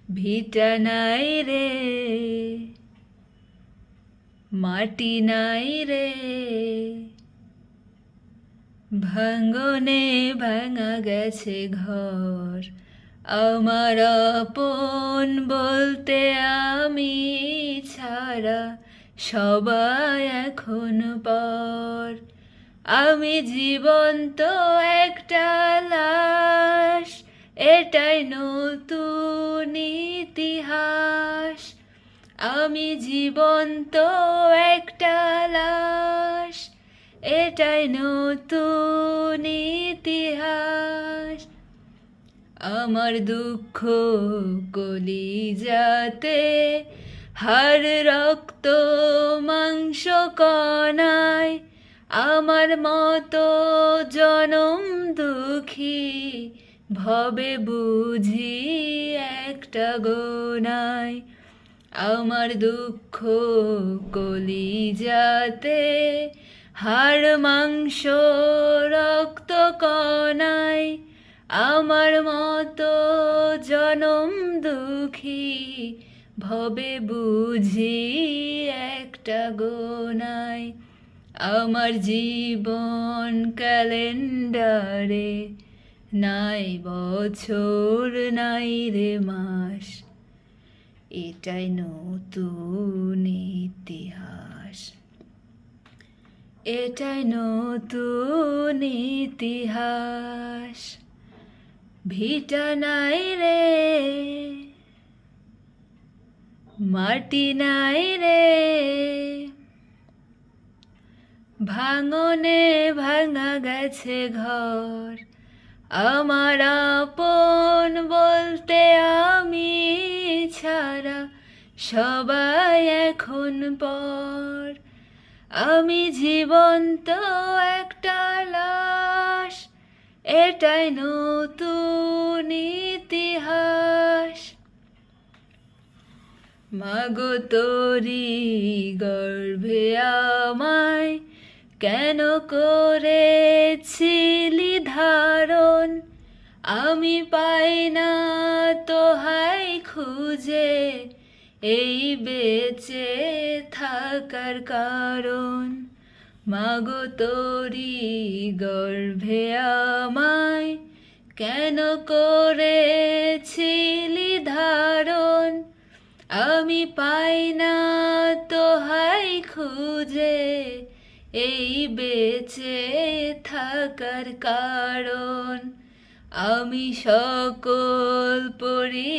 ভিটা নাই রে, মাটি নাই রে, ভাঙনে ভাঙা গেছে ঘর। আমার আপন বলতে আমি ছাড়া সবাই এখন পর। আমি জীবন্ত একটা লাশ, এটাই নতুন ইতিহাস। আমি জীবন্ত একটা লাশ, এটাই নতুন ইতিহাস। আমার দুঃখ কলিজাতে, হাড় রক্ত মাংস কণায়। আমার মতো জনম দুঃখী ভবে বুঝি একটা গোনায়। আমার দুঃখ কলিজাতে, হাড় মাংস রক্ত কণায়। আমার মতো জনম দুঃখী ভবে বুঝি একটা গোনায়। আমার জীবন ক্যালেন্ডারে নাই বছর নাই রে মাস, এটাই নতুন ইতিহাস। এটাই নতুন ইতিহাস। ভিটা নাই রে, মাটি নাই রে, ভাঙনে ভাঙা গেছে ঘর। আমার আপন বলতে আমি ছাড়া সবাই এখন পর। আমি জীবন্ত একটা লাশ, এটাই নতুন ইতিহাস। মাগো তোরি গর্ভে আমায় কেন করেছিলি ধারণ? আমি পাই না তোহাই খুঁজে এই বেঁচে থাকার কারণ। মাগো তোরি গর্ভে আমায় কেন করেছিলি ধারণ? আমি পাই না তোহাই খুঁজে এই বেঁচে থাকার কারণ। আমি সকল পরি